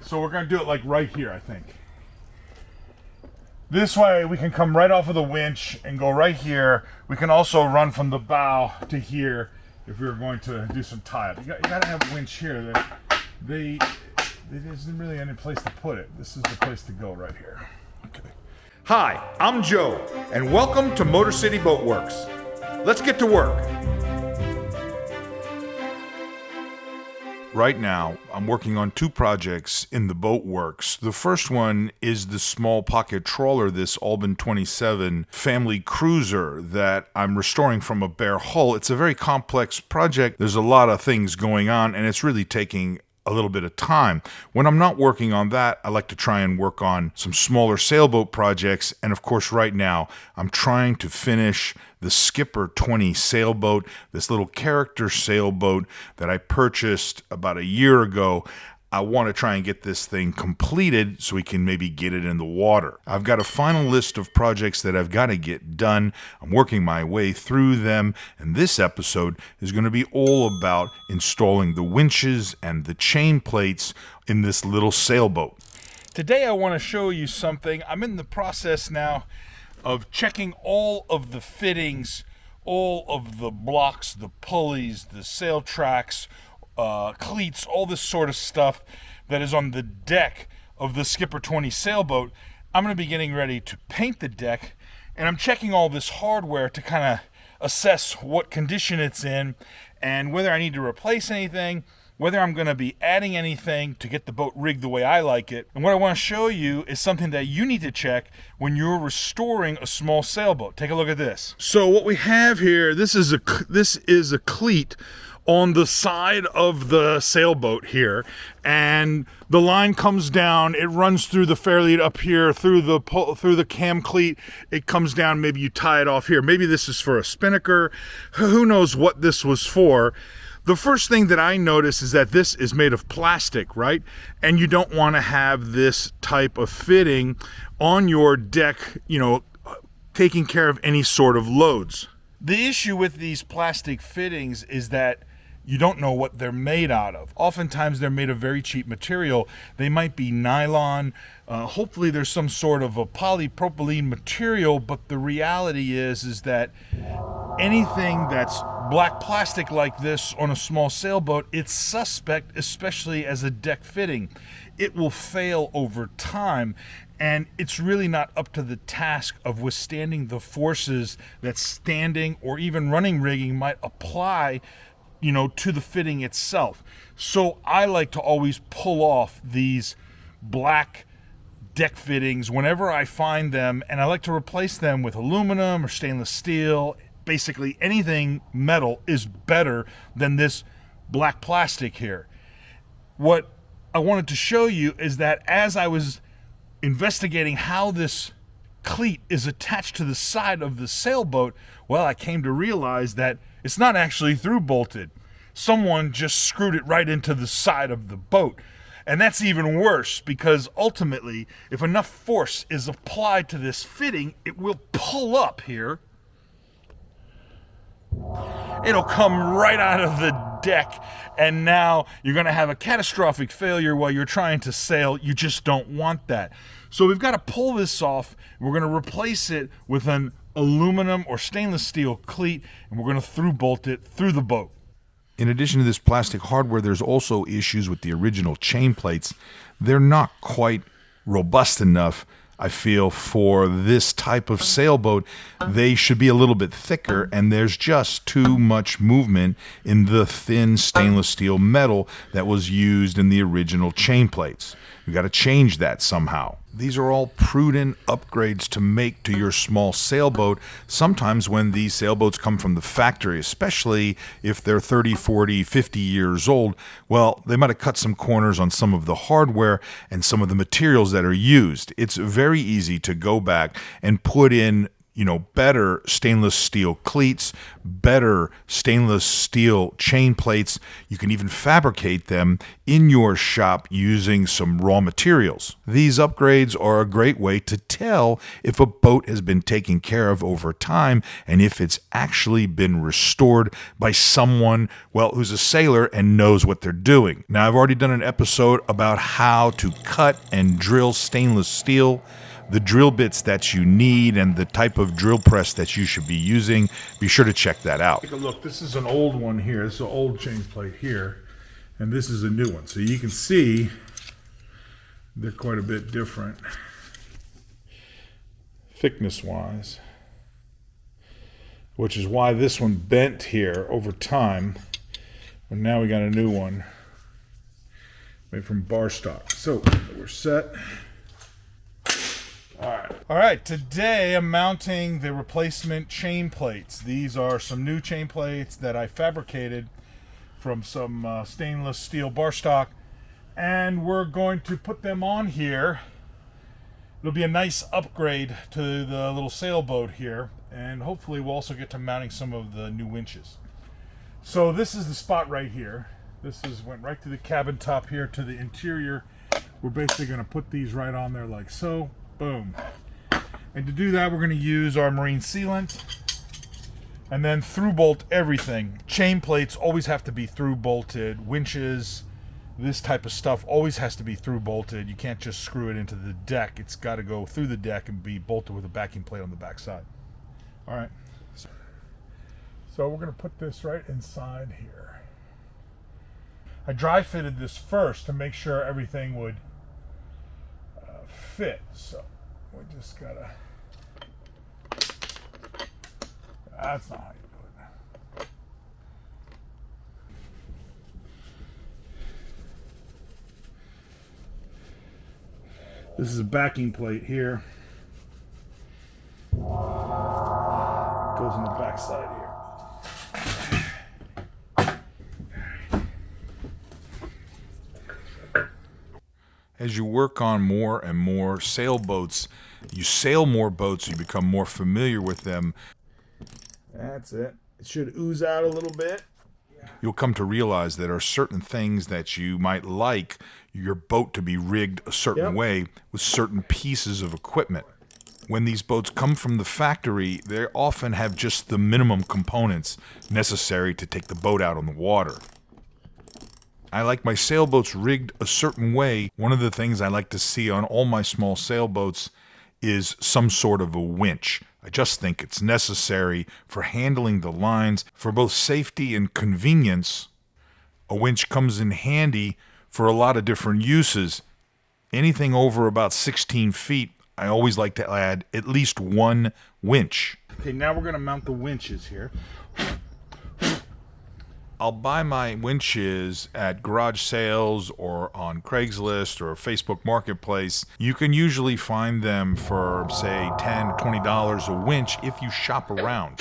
So we're going to do it like right here, I think. This way we can come right off of the winch and go right here. We can also run from the bow to here if we were going to do some tie-up. You got to have a winch here. There isn't really any place to put it. This is the place to go right here. Okay. Hi, I'm Joe, and welcome to MotorCity Boat Werks. Let's get to work. Right now, I'm working on two projects in the boat works. The first one is the small pocket trawler, this Albin 27 family cruiser that I'm restoring from a bare hull. It's a very complex project. There's a lot of things going on, and it's really taking a little bit of time. When I'm not working on that, I like to try and work on some smaller sailboat projects. And of course, right now, I'm trying to finish the Skipper 20 sailboat, this little character sailboat that I purchased about a year ago. I want to try and get this thing completed so we can maybe get it in the water. I've got a final list of projects that I've got to get done. I'm working my way through them, and this episode is going to be all about installing the winches and the chain plates in this little sailboat. Today I want to show you something. I'm in the process now of checking all of the fittings, all of the blocks, the pulleys, the sail tracks, cleats, all this sort of stuff that is on the deck of the Skipper 20 sailboat. I'm going to be getting ready to paint the deck, and I'm checking all this hardware to kind of assess what condition it's in and whether I need to replace anything, whether I'm going to be adding anything to get the boat rigged the way I like it. And what I want to show you is something that you need to check when you're restoring a small sailboat. Take a look at this. So what we have here, this is a cleat on the side of the sailboat here, and the line comes down, it runs through the fairlead up here, through the cam cleat, it comes down, maybe you tie it off here, maybe this is for a spinnaker, who knows what this was for. The first thing that I notice is that this is made of plastic, right? And you don't want to have this type of fitting on your deck, taking care of any sort of loads. The issue with these plastic fittings is that you don't know what they're made out of. Oftentimes they're made of very cheap material. They might be nylon. Hopefully there's some sort of a polypropylene material, but the reality is that anything that's black plastic like this on a small sailboat, it's suspect, especially as a deck fitting. It will fail over time, and it's really not up to the task of withstanding the forces that standing or even running rigging might apply to the fitting itself. So I like to always pull off these black deck fittings whenever I find them, and I like to replace them with aluminum or stainless steel. Basically anything metal is better than this black plastic here. What I wanted to show you is that as I was investigating how this cleat is attached to the side of the sailboat, well, I came to realize that it's not actually through bolted. Someone just screwed it right into the side of the boat. And that's even worse, because ultimately, if enough force is applied to this fitting, it will pull up here. It'll come right out of the deck, and now you're going to have a catastrophic failure while you're trying to sail. You just don't want that. So we've got to pull this off. We're going to replace it with an aluminum or stainless steel cleat, and we're going to through bolt it through the boat. In addition to this plastic hardware, there's also issues with the original chain plates. They're not quite robust enough, I feel, for this type of sailboat. They should be a little bit thicker, and there's just too much movement in the thin stainless steel metal that was used in the original chain plates. We've got to change that somehow. These are all prudent upgrades to make to your small sailboat. Sometimes when these sailboats come from the factory, especially if they're 30, 40, 50 years old, well, they might have cut some corners on some of the hardware and some of the materials that are used. It's very easy to go back and put in better stainless steel cleats, better stainless steel chain plates. You can even fabricate them in your shop using some raw materials. These upgrades are a great way to tell if a boat has been taken care of over time and if it's actually been restored by someone, well, who's a sailor and knows what they're doing. Now, I've already done an episode about how to cut and drill stainless steel, the drill bits that you need, and the type of drill press that you should be using. Be sure to check that out. Take a look. This is an old one here. This is an old chain plate here, and this is a new one. So you can see they're quite a bit different thickness-wise, which is why this one bent here over time. But now we got a new one made from bar stock. So we're set. All right, today I'm mounting the replacement chain plates. These are some new chain plates that I fabricated from some stainless steel bar stock, and we're going to put them on here. It'll be a nice upgrade to the little sailboat here, and hopefully we'll also get to mounting some of the new winches. So this is the spot right here. Went right to the cabin top here to the interior. We're basically going to put these right on there like so. Boom. And to do that, we're going to use our marine sealant and then through bolt everything. Chain plates always have to be through bolted. Winches, this type of stuff always has to be through bolted. You can't just screw it into the deck. It's got to go through the deck and be bolted with a backing plate on the back side. All right. So we're going to put this right inside here. I dry fitted this first to make sure everything would fit. So we just gotta. That's not how you do it. This is a backing plate here. Goes on the back side here. As you work on more and more sailboats, you sail more boats, you become more familiar with them. That's it. It should ooze out a little bit. You'll come to realize there are certain things that you might like your boat to be rigged a certain way with certain pieces of equipment. When these boats come from the factory, they often have just the minimum components necessary to take the boat out on the water. I like my sailboats rigged a certain way. One of the things I like to see on all my small sailboats is some sort of a winch. I just think it's necessary for handling the lines. For both safety and convenience, a winch comes in handy for a lot of different uses. Anything over about 16 feet, I always like to add at least one winch. Okay, now we're going to mount the winches here. I'll buy my winches at garage sales or on Craigslist or Facebook Marketplace. You can usually find them for, say, $10 or $20 a winch if you shop around.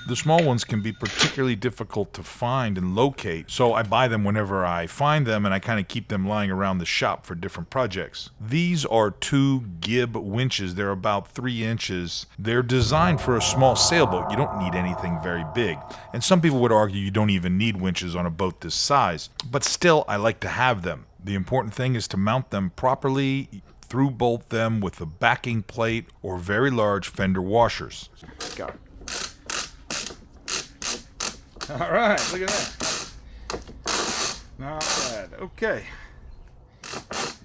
The small ones can be particularly difficult to find and locate, so I buy them whenever I find them, and I kind of keep them lying around the shop for different projects. These are 2 Gib winches. They're about 3 inches. They're designed for a small sailboat. You don't need anything very big. And some people would argue you don't even need winches on a boat this size. But still, I like to have them. The important thing is to mount them properly, through bolt them with a backing plate or very large fender washers. Got it. All right, look at that. Not bad. Okay.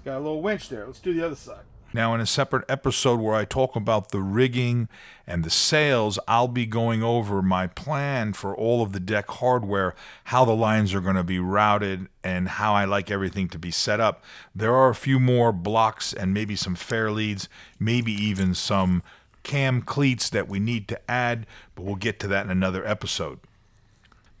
Got a little winch there. Let's do the other side. Now, in a separate episode where I talk about the rigging and the sails, I'll be going over my plan for all of the deck hardware, how the lines are going to be routed, and how I like everything to be set up. There are a few more blocks and maybe some fair leads, maybe even some cam cleats that we need to add, but we'll get to that in another episode.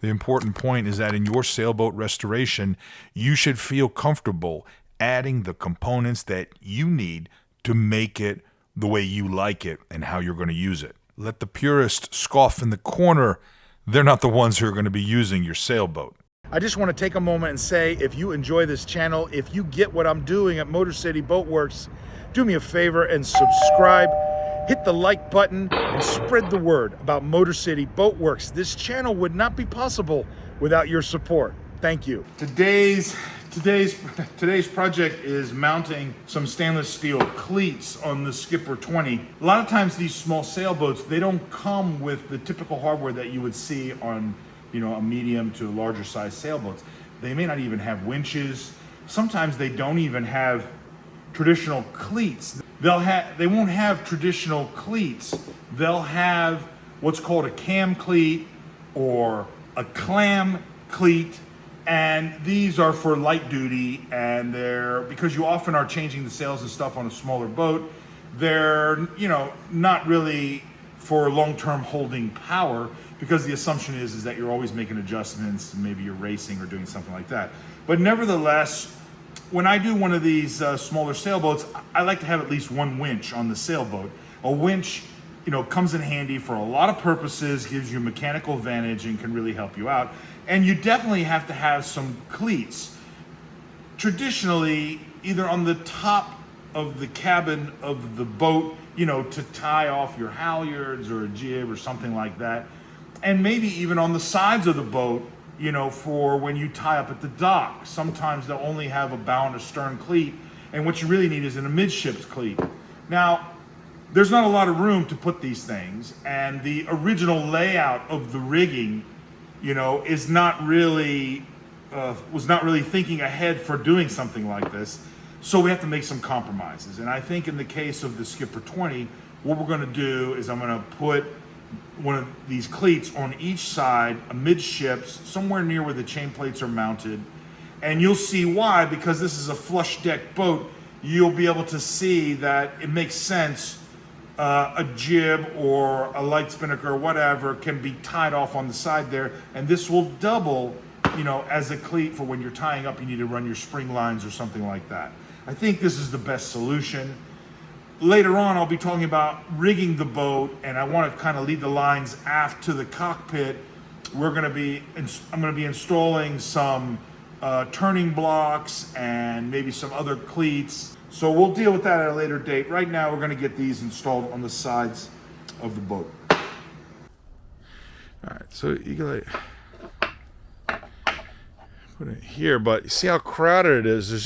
The important point is that in your sailboat restoration, you should feel comfortable adding the components that you need to make it the way you like it and how you're going to use it. Let the purists scoff in the corner. They're not the ones who are going to be using your sailboat. I just want to take a moment and say, if you enjoy this channel, if you get what I'm doing at MotorCity Boat Werks, do me a favor and subscribe. hit the like button, and spread the word about MotorCity Boat Werks. This channel would not be possible without your support. Thank you. Today's project is mounting some stainless steel cleats on the Skipper 20. A lot of times these small sailboats, they don't come with the typical hardware that you would see on, a medium to larger size sailboats. They may not even have winches. Sometimes they don't even have traditional cleats. They won't have traditional cleats. They'll have what's called a cam cleat or a clam cleat, and these are for light duty, and they're, because you often are changing the sails and stuff on a smaller boat, they're not really for long-term holding power, because the assumption is that you're always making adjustments, and maybe you're racing or doing something like that. But nevertheless, when I do one of these smaller sailboats, I like to have at least one winch on the sailboat. A winch, comes in handy for a lot of purposes, gives you a mechanical advantage, and can really help you out. And you definitely have to have some cleats. Traditionally, either on the top of the cabin of the boat, to tie off your halyards or a jib or something like that. And maybe even on the sides of the boat, for when you tie up at the dock. Sometimes they'll only have a bow and a stern cleat, and what you really need is a midships cleat. Now, there's not a lot of room to put these things, and the original layout of the rigging, is not really, was not really thinking ahead for doing something like this. So we have to make some compromises. And I think in the case of the Skipper 20, what we're gonna do is I'm gonna put one of these cleats on each side, a midships, somewhere near where the chain plates are mounted. And you'll see why, because this is a flush deck boat, you'll be able to see that it makes sense. A jib or a light spinnaker or whatever can be tied off on the side there, and this will double, as a cleat for when you're tying up, you need to run your spring lines or something like that. I think this is the best solution. Later on, I'll be talking about rigging the boat, and I want to kind of lead the lines aft to the cockpit. I'm going to be installing some turning blocks and maybe some other cleats. So we'll deal with that at a later date. Right now, we're going to get these installed on the sides of the boat. All right, so you can put it here, but you see how crowded it is. There's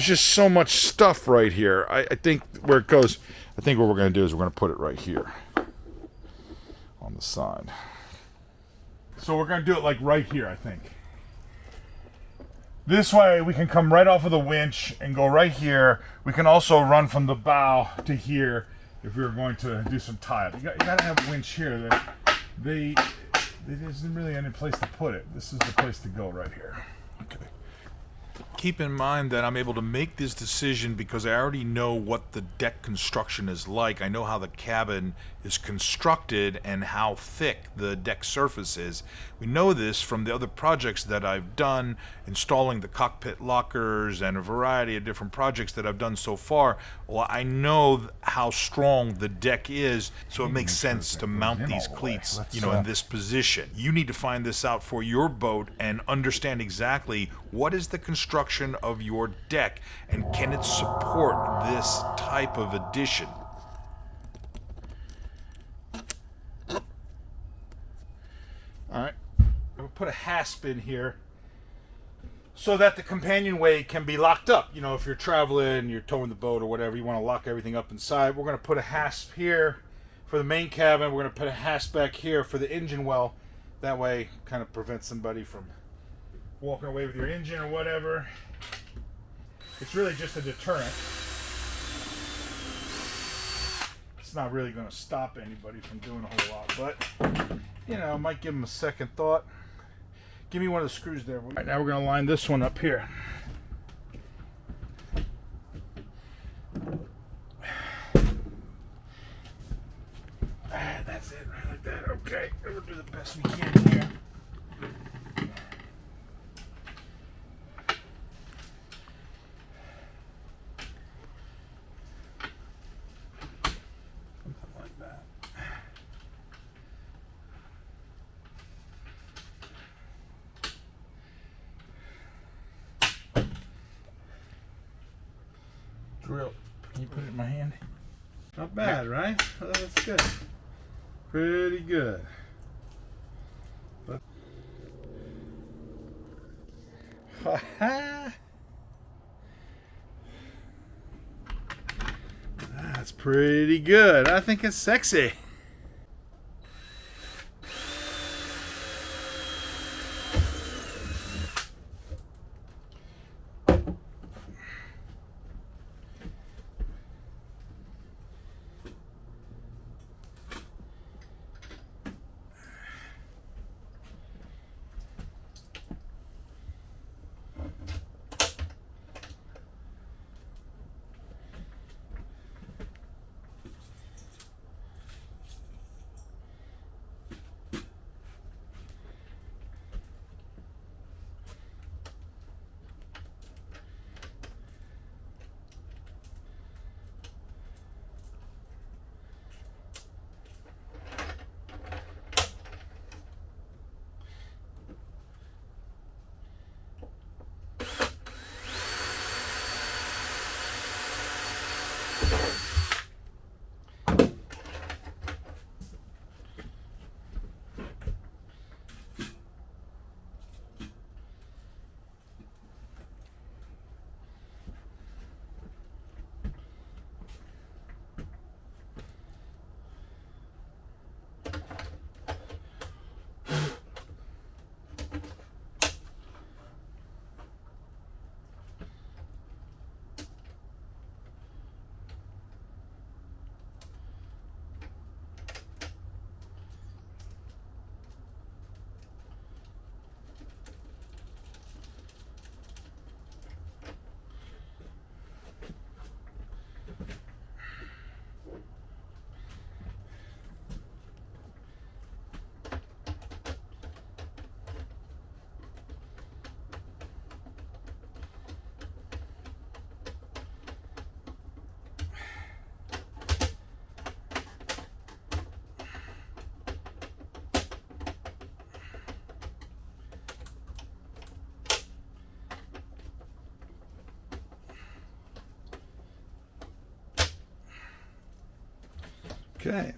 just so much stuff right here. I think where it goes, I think what we're going to do is we're going to put it right here on the side. So we're going to do it like right here, I think. This way we can come right off of the winch and go right here. We can also run from the bow to here if we were going to do some tie-up. You got to have a winch here. There isn't really any place to put it. This is the place to go right here. Okay. Keep in mind that I'm able to make this decision because I already know what the deck construction is like. I know how the cabin is constructed and how thick the deck surface is. We know this from the other projects that I've done, installing the cockpit lockers and a variety of different projects that I've done so far. Well, I know how strong the deck is, so it makes sense to mount these cleats, in this position. You need to find this out for your boat and understand exactly what is the construction of your deck and can it support this type of addition. All right, we'll put a hasp in here so that the companionway can be locked up. If you're traveling, you're towing the boat or whatever, you want to lock everything up inside. We're going to put a hasp here for the main cabin. We're going to put a hasp back here for the engine well. That way, kind of prevents somebody from walking away with your engine or whatever. It's really just a deterrent. It's not really going to stop anybody from doing a whole lot, but might give them a second thought. Give me one of the screws there. All right, now we're going to line this one up here. That's it, right like that. Okay, we'll do the best we can here. Drill. Can you put it in my hand? Not bad, right? That's good. Pretty good. That's pretty good. I think it's sexy. Okay.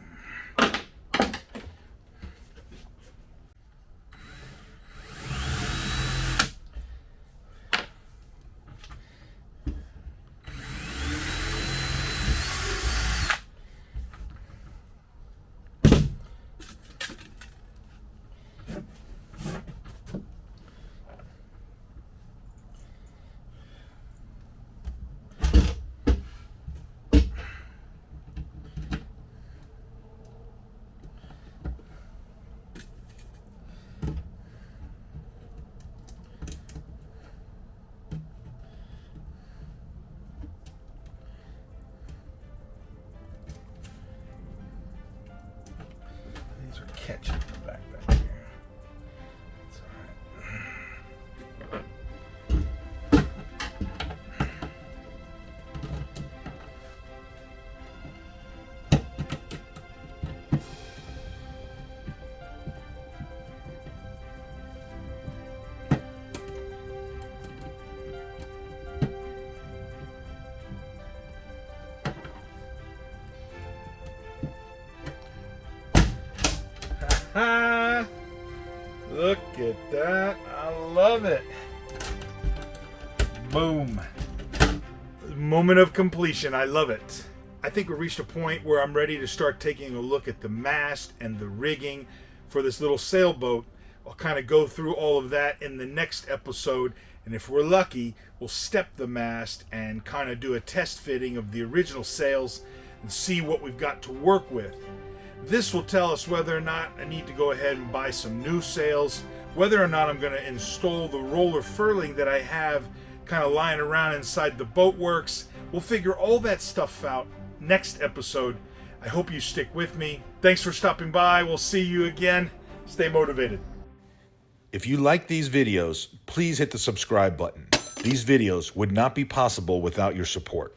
These are catching the back here. That's all right. Look at that. I love it. Boom. Moment of completion. I love it. I think we reached a point where I'm ready to start taking a look at the mast and the rigging for this little sailboat. I'll kind of go through all of that in the next episode, and if we're lucky, we'll step the mast and kind of do a test fitting of the original sails and see what we've got to work with. This will tell us whether or not I need to go ahead and buy some new sails, whether or not I'm going to install the roller furling that I have kind of lying around inside the boat works. We'll figure all that stuff out next episode. I hope you stick with me. Thanks for stopping by. We'll see you again. Stay motivated. If you like these videos, please hit the subscribe button. These videos would not be possible without your support.